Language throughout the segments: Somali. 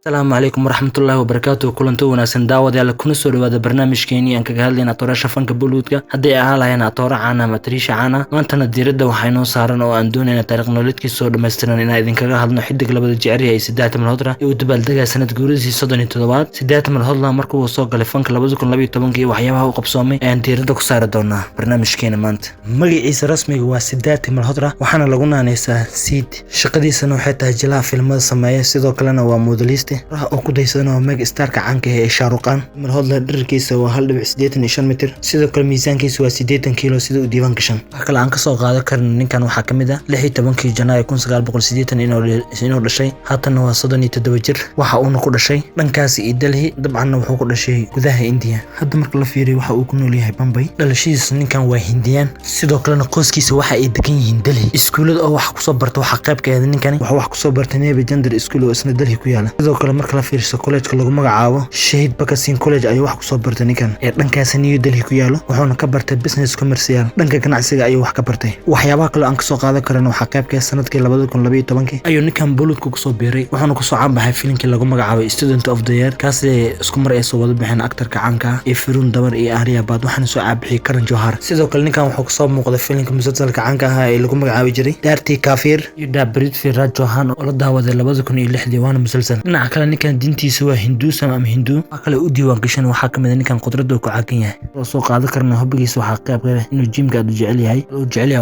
السلام عليكم ورحمة الله وبركاته. كلنتو وناسن داود يلا كنا سو dhawaada barnaamijkeeni aan kaga hadlayna toorasha fanka Bollywoodka hadii ay ahaayeen toora caana matriisha caana maantana diirada waxay noo saaran oo aan doonayna taariikh nololeedkii soo dhameystiran in idin kaga hadno xidig labada jecel ay 3 malhodra iyo dabaaldega sanad guuridii 37 3 malhodla markuu uu soo galay fanka 2012 iyo waxyaabaha uu qabsoomay aan diirada ku saari doonaa barnaamijkeena maanta. Magaciisa rasmiga waa 3 malhodra waxaana lagu naanaysaa Sid. Shaqadiisana waxay tahay jilaa filmada sameeya sidoo kalena waa modelist oo ku daysadana mega starka caanka ah ee Shaaruqan. Malhodla dhererkiisa waa 1.85 mitir sidoo kale miisaankiisa waa 80 kilo sida uu diiwaan gashan. Waxa kale aan ka soo qaadan karno ninkan waxa kamid ah 16 Janaayo 1980 inuu dhashay haatan waa 37 jir waxa uu ku dhashay dhankaas Delhi dabcan wuxuu ku dhashay gudaha India. Hadda marka la fiiriyo waxa uu ku nool yahay Bombay. Dhalashiisa ninkan waa Hindiyaan sidoo kalena qoyskiisa waxa ay degan yihiin Delhi. Iskuulada oo wax ku soo barto waxa qayb ka ah ninkan wax ku soo bartay Navy Gender School oo isna Delhi ku yaala. Sidoo kale marka la fiiriyo college-ka lagu magacaabo Shahid Bhagat Singh College ayuu wax ku soo bartay ninkan ee dhankaas New Delhi ku yaalo wuxuuna ka bartay business commercial dhanka ganacsiga ayuu wax ka bartay. Waxyaabaha kale aan ka soo qaadan karno waxa qayb ka ah sanadkii 2012 ayuu ninkan Bollywoodka ku soo biiray wuxuuna ku soo caan baxay filimkii lagu magacaabo Student of the Year kaas isku mar ay soo wada bixin actor-ka caanka ah ee Firun Dhawan iyo Arya Baad waxaana soo caabixay Karan Johar. Sidoo kale ninkan wuxuu ku soo muuqday filimka musalsalka caanka ah ee lagu magacaabo jiray Darti Kafir iyo Dabrit Firaj Johan oo la daawaday 2006 waana musalsal. Dhinaca kale ninkan diintiisa waa Hinduism ama Hindu waxa kale uu diiwaan gashan waxa kamid ah ninkan qudrada ku caagan yahay oo soo qaadan karna hobbigiisa waxa qayb ka ah inuu gymka aad jecel yahay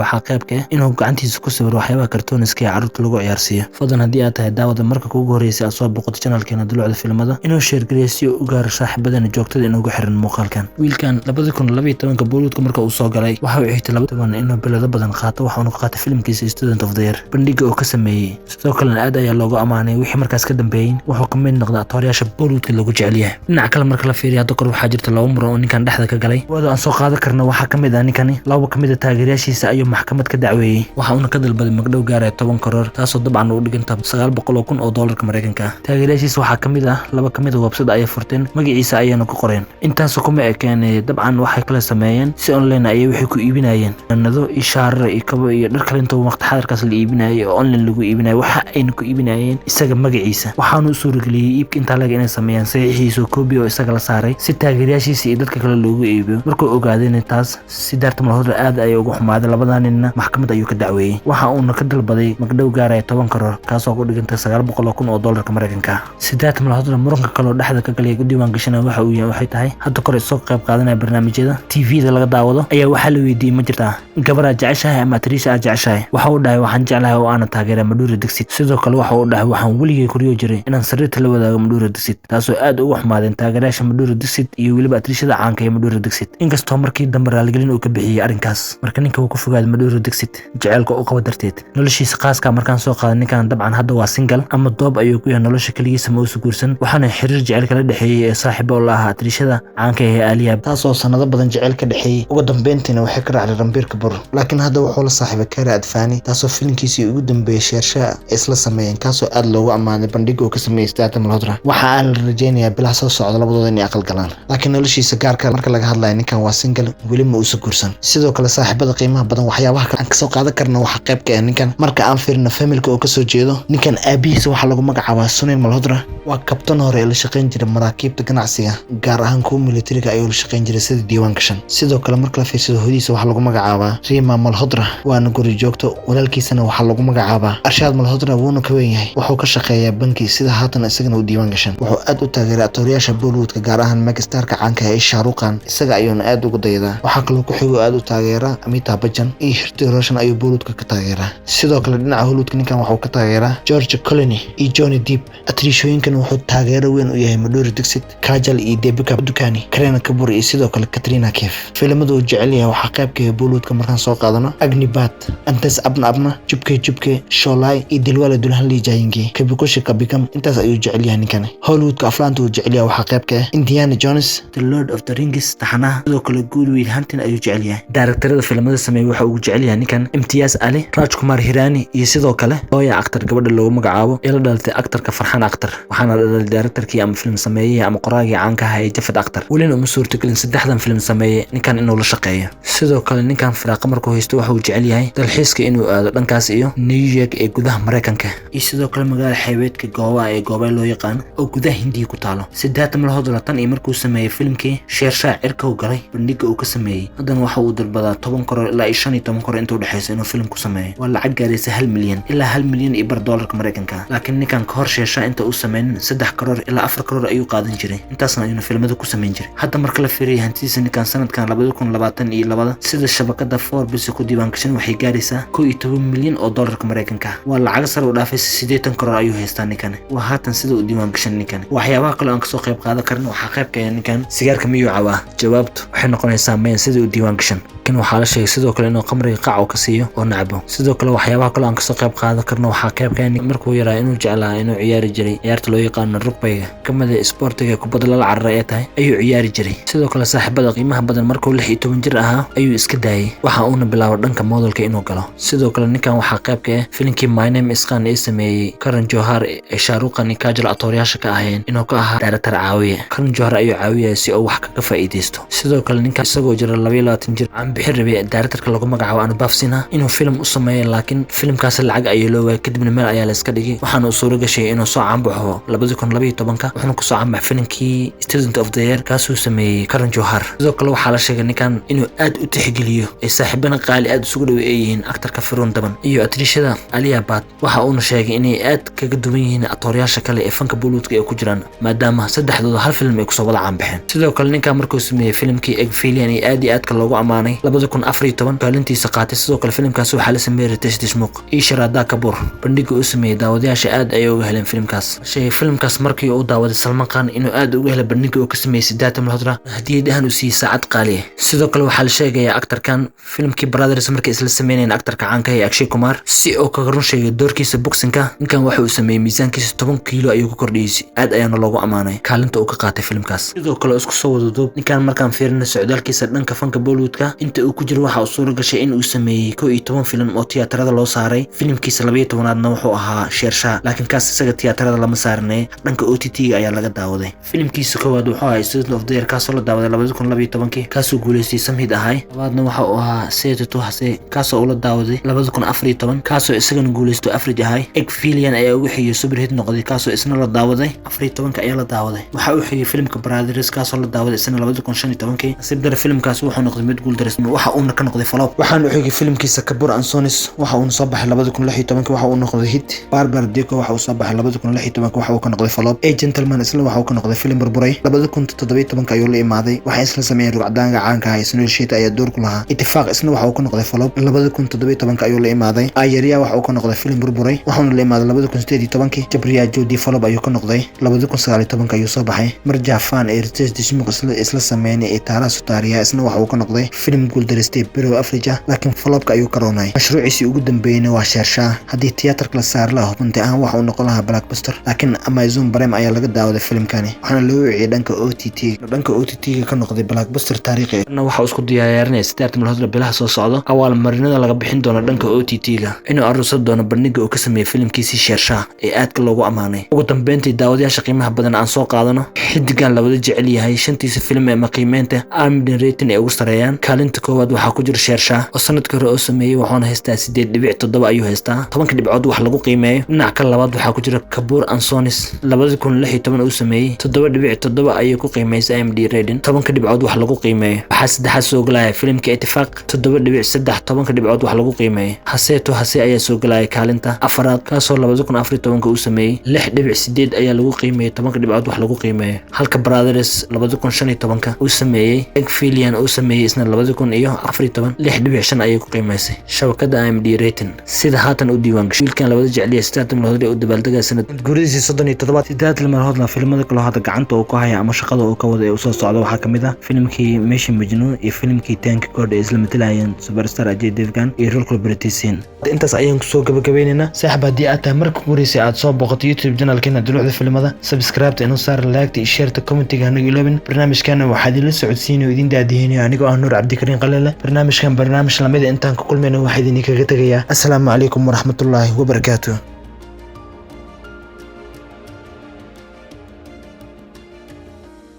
waxa qayb ka ah inuu gacantiisa ku sawiro waxyaabaha cartooniska ee carruurta lagu ciyaarsiyo. Fadlan hadii aad tahay daawada marka ugu horeysa aad soo boqoto channelkeena Dulucda Filmada inuu share gareeyo si uu u gaaro saaxiibadana joogtada inuu ugu xiran muuqaalkan. Wiilkan 2012 Bollywoodka marka uu soo galay waxa uu xigtay 20 inuu bilado badan qaato waxa uu ka qaatay filimkiisa Student of the Year bandhiga oo ka sameeyay. Sidoo kale aad ayaa loogu amaanay wixii markaas ka dambeeyay wuxuu ka mid noqday tooriyaasha Bollywoodka lagu jecel yahay. Dhinaca kale marka la fiiriyo hadda kor waxa jirta laba mar oo ninkan dhexda ka galay wada aan soo qaadan karno waxa kamid ah ninkani laba kamid ah taageerayaashiisa ayuu maxkamad ka dacweeyay waxa uu ka dalbaday magdhow gaar ah 10 karoor taasoo dabcan u dhiganta 900,000 oo doolarka Mareykanka. Taageerayaashiisa waxa kamid ah laba kamid ah website ay furteen magaciisa ayayna ku qoreen intaas kuma ekeen dabcan waxay kala sameeyeen si online ay wixii ku iibinayeen nado ishaaro iyo kabo iyo dhar kale inta waqti xadarkaas la iibinayo oo online lagu iibinayo waxa ay ku iibinayeen isaga magaciisa waxaanu u suurageliyay iibka inta laga inay sameeyaan saxiixiisa koobi oo isaga la saaray si taageerayaashiisa iyo dadka kale loogu iibiyo. Markuu ogaaday in taas si daarta malhodra aad ay ugu xumaaday labadan ninna maxkamad ayuu ka dacweeyay waxa uu ka dalbaday magdhow gaar ah 10 karoor kaasoo ku dhiganta 900,000 oo doolarka Mareykanka. Sidaat malhodra muranka kale dhexda ka galay diiwaan gashan waxa uu yahay waxay tahay hadda kor soo qayb qaadanaya barnaamijyada TV-da laga daawado ayaa waxa la weydiiyay ma jirtaa gabar jeceshahay ama Trisha jeceshahay waxa uu dhahay waxaan jeclahay oo aan taageeray Madhuri Dixit. Sidoo kale waxa uu dhahay waxaan weligay kuriyo jiray inaan sariirta la wadaago Madhuri Dixit taasoo aad ugu xumaadeen taageerayaasha Madhuri Dixit iyo waliba Trishada caanka ee Madhuri Dixit. Inkastoo markii dambe raaligelin uu ka bixiyay arrinkaas marka ninka uu ku fogaaday Madhuri Dixit jaceelka uu qabo darteed noloshiisa khaaska markaan soo qaaday ninkan dabcan hadda waa single ama doob ayuu ku yahay nolosha kaligiisa ma uu guursan waxaana xiriir jaceyl kala dhaxeeyay ee saaxiibo la ahaa Trishada caanka ee Aliya taasoo sanado badan jaceyl ka dhaxeeyay ugu dambeyntiina waxay ka raacday Ranbir Kapoor laakiin hadda wuxuu la saaxiibay Kiara Advani taasoo filimkiisii ugu dambeeyay Sheershaa isla sameeyeen kaasoo aad loogu amaanay bandhiga uu ka sameeyay Siddhartha Malhotra waxa aan rajaynayaa bilaha soo socda labadooda inay aqal galaan laakiin noloshiisa gaarka marka laga hadlayo ninkan waa single weli ma uu guursan. Sidoo kale saaxiibada qiimaha badan waxyaabaha kale aan ka soo qaadan karno waxa qayb ka ah ninkan marka aan fiirino familka oo ka soo jeedo ninkan aabihiisa waxa lagu magacaabaa Sunil Malhotra waa kabtan hore ee la shaqeyn jiray maraakiibta ganacsiga gaar ahaan kuwa militariga ayuu la shaqeyn jiray sida diiwaan gashan. Sidoo kale marka la fiirsado hodiisa waxa lagu magacaabaa Rima Malhotra waana guri joogto walaalkiisana waxa lagu magacaabaa Arshad Malhotra wuuna ka weyn yahay wuxuu ka shaqeeyaa banki sida haatan isagana uu diiwaan gashan wuxuu aad u taageeraa tooriyaasha Bollywoodka gaar ahaan megastarka caanka ah ee Shaaruqan isaga ayuuna aad ugu daydaa waxa kale ku xigo aad u taageeraa Amitabh Bachchan iyo Hrithik Roshan ayuu Bollywoodka ka taageeraa. Sidoo kale dhinaca Hollywoodka ninkan wuxuu ka taageeraa George Clooney iyo Johnny Depp. Atrishooyinkan wuxuu taageero weyn u yahay Madhuri Dixit Kajal iyo Deepika Padukone Kareena Kapoor iyo sidoo kale Katrina Kaif. Filimada uu jecel yahay waxa qayb ka ah Bollywoodka markaan soo qaadano Agnibath Antes Apna Apna Chupke Sholay iyo Dilwale Dulhan Le Jayenge Kabhi Khushi Kabhi Gham intaas ayuu jecel yahay ninkan. Hollywoodka aflaanta uu jecel yahay waxa qayb ka ah Indiana Jones The Lord of the Rings taxanaha sidoo kale Good Will Hunting ayuu jecel yahay. Directorada filimada sameeyay waxa uu jecel yahay ninkan Imtiaz Ali Rajkumar Hirani iyo sidoo kale Oya actor gabadha loogu magacaabo ee la dhalatay actorka Farhan Akhtar waxaana waxaana dhalay directorkii ama film sameeyay ama qoraagii caanka ah ee Jafar Akhtar welina uma suurtagelin saddexdan film sameeyay ninkan inuu la shaqeeyo sidoo kale ninkan firaaqa markuu haysto waxa uu jecel yahay dalxiiska inuu aado dhankaas iyo New York ee gudaha Mareykanka iyo sidoo kale magaalo xeebeedka Goa ee Goobay loo yaqaan oo gudaha Hindiya ku taalo saddex malahooda la tan iyo markuu sameeyay filmkii Sheershaa cirka uu galay bandhiga uu ka sameeyay haddana waxa uu dalbadaa 10 karoor ilaa 15 karoor inta u dhaxaysa inuu film ku sameeyo waa lacag gaaraysa 1 milyan ilaa 1 milyan iyo bar doolarka Mareykanka laakiin ninkan ka hor Sheershaa inta uu sameeyay 3 karoor ilaa 4 karoor ayuu qaadan jiray intaasna ayuu filmada ku sameyn jiray hadda marka la fiiriyo hantidiisa ninkan sanadkan 2022 sida shabakada Forbes ku diiwaan gashan waxay gaaraysaa 11 milyan oo doolarka Mareykanka waa lacag sare u dhaafay 80 karoor ayuu haystaa ninkan waa haatan sida uu diiwaan gashan ninkan waxyaabaha kale aan ka soo qayb qaadan karno waxa qayb ka yahay ninkan sigaarka miyuu cawaa jawaabtu waxay noqonaysaa meen sida uu diiwaan gashan kan waxa la sheegay sidoo kale inuu qamriga qac ka siiyo oo nacbo sidoo kale waxyaabaha kale aan ka soo qayb qaadan karno waxa qayb ka yahay markuu yaraa inuu jeclaa inuu ciyaari jiray ciyaarta loo yaqaan rugbyga kamida isboortiga kubadda la cararay ee tahay ayuu ciyaari jiray sidoo kale saaxiibada qiimaha badan markuu 16 jir ahaa ayuu iska daayay waxa uu bilaabay dhanka modelka inuu galo sidoo kale ninkan waxa qayb ka ah filimkii My Name is Khan ee sameeyay Karan Johar ee Shaaruqan iyo Kajal atoryaasha ka aheen inuu ka ahaa director caawiye Karan Johar ayuu caawiyay si uu wax ka faa'iideysto sidoo kale ninkan isagoo jira 22 jir aan bixin rabay directorka lagu magacaabo Anubhav Sinha inuu film u sameeyo laakiin filmkaas lacag ayuu loo waayay kadibna meel ayaa la iska dhigay waxaana uu suuro gashay inuu soo caanbaxo 2012 wuxuuna ku soo caanbaxay filimkii Student of the Year kaasoo sameeyay Karan Johar sidoo kale waxa la sheegay ninkan inuu aad u tixgeliyo ay saaxiibana qaali aad isugu dhaw yihiin aktarka Firun Daban iyo atrishada Alia Bhatt waxa uu sheegay inay aad kaga duwan yihiin atoryaasha kale ee fanka Bollywoodka ay ku jiraan maadaama saddexdooda hal film ay ku soo wada caanbaxeen sidoo kale ninkan markuu sameeyay filimkii Egg-Fillion ee aad iyo aad ka loogu amaanay 2014 kaalintiisa qaatay sidoo kale filimkaas waxa la sameeyay Ritesh Deshmukh iyo Shraddha Kapoor bandhiga uu sameeyay daawadayaasha aad ay uga heleen filimkaas filmkaas markii uu daawaday Salman Khan inuu aad uga helay bandhiga uu ka sameeyay Siddhartha Malhotra hadiyadahan uu siiyay saacad qaali ah sidoo kale waxa la sheegay aktarkan filimkii Brothers markii isla sameeyeen aktarka caanka ah Akshay Kumar si uu kaga run sheegay doorkiisa boxingka ninkan waxa uu sameeyay miisaankiisa 10 kiilo ayuu ku kordhiyay aad ayaana loogu amaanay kaalinta uu ka qaatay filimkaas sidoo kale isku soo wada duub ninkan markaan fiirino socdaalkiisa dhanka fanka Bollywoodka inta uu ku jiro waxa uu suuro gashay in uu sameeyay 11 film oo tiyaatarada loo saaray filimkiisa 12aadna wuxuu ahaa Sheershaa laakiin kaas isaga tiyaatarada lama saarnay dhanka OTT-ga ayaa laga daawaday filimkiisa koowaad wuxuu ahaa Student of the Year kaasoo la daawaday 2012 kaasoo guuleystay Samhid ahay labaadna waxa uu ahaa Seetu Hase kaasoo la daawaday 2014 kaasoo isagana guuleystay Average ahay Egg-Fillion ayaa ugu xigay superhit noqday kaasoo isna la daawaday 14 ayaa la daawaday waxa uu xigay filimka Brothers kaasoo la daawaday isna 2015 sidoo filimkaas wuxuu noqday mid guul dareysmay waxa uu ka noqday flop waxaana xigay filimkiisa Kapoor and Sons waxa uu soo baxay 2016 waxa uu noqday hit Barbar Deko waxa uu soo baxay 2016 waxa uu ka noqday flop Gentleman isla waxa uu ka noqday film burburay 2017 ayuu la imaaday waxa isla sameeyay rugcadaanga caanka ah Sunil Shetty ayaa door ku lahaa Ittifaq isna waxa uu ka noqday flop 2017 ayuu la imaaday Ayariya waxa uu ka noqday film burburay waxaana la imaaday 2018 Jabriya Jodi flop ayuu ka noqday 2019 ayuu soo baxay Marja Fan ee Ritesh Deshmukh isla sameeyay Tara Sutaria isna waxa uu ka noqday film guul dareystay Biro Africa laakiin flopka ayuu ka roonay mashruuciisa ugu dambeeyay waa Sheershaa hadii tiyaatarka la saar lahaa hubinti aan waxa uu noqon lahaa blockbuster laakiin Amazon Prime ayaa laga daawaday filimkani waxaana loo wiciyay dhanka OTT-ga ka noqday blockbuster taariikhi waxa isku diyaarinay Siddhartha Malhotra bilaha soo socdo awaal marinada laga bixin doono dhanka OTT-ga inuu aruursan doono bandhiga uu ka sameeyay filimkiisa Sheershaa ee aadka loogu amaanay ugu dambeyntii daawadayaasha qiimaha badan aan soo qaadano xidigan la wada jecel yahay shantiisa film ee qiimeynta IMDb rating ay ugu sareeyaan kaalinta koowaad waxa ku jira Sheershaa oo sanadkii hore oo sameeyay waxaana haystaa 8.7 ayuu haystaa 10 dhibcood wax lagu qiimeeyo dhinaca labaad waxa ku jira Kapoor and Sons 2016 uu sameeyay 7.7 ayuu ku qiimeysay IMDb rating 10 dhibcood wax lagu qiimeeyo waxa saddexaad soo galaya filimka Ittifaq 7.3 10 dhibcood wax lagu qiimeeyo Haseetu Hase ayaa soo galaya kaalinta afaraad kaasoo 2014 uu sameeyay 6.8 ayaa lagu qiimeeyay 10 dhibcood wax lagu qiimeeyo halka Brothers 2015 uu sameeyay Egg-Fillion uu sameeyay isna 2014 6.5 ayay ku qiimeysay shabakada IMDb rating sida haatan u diiwaan gashay wiilkan labada jecel yahay Siddhartha Malhotra oo dabaaldega sanad guuridiisa 37 Siddhartha Malhotra filimada kale hada gacanta uu ku haya ama shaqada uu ka wada ee soo socdo waxa kamid ah filimkii Mission Majnun iyo filimkii Thank God ee isla matalayeen superstar Ajay Devgan iyo Rukul Britisin intaas ayaan ku soo gabagabeynayna saaxiib hadii aad tahay marka guurisay aad soo boqoto YouTube channelkeena Dulucda Filimada subscribe inoo saar like iyo share comment-ga anaga ilaaban barnaamijkana waxaa idin la socodsiinayo idin daadiyeenayo anigoo ah Nuur Cabdikariin Qalale barnaamijkan barnaamij lamid intaan ku kulmayno waxaa idin kaga tagayaa assalaamu calaykum waraxmatullaahi wabarakaatuh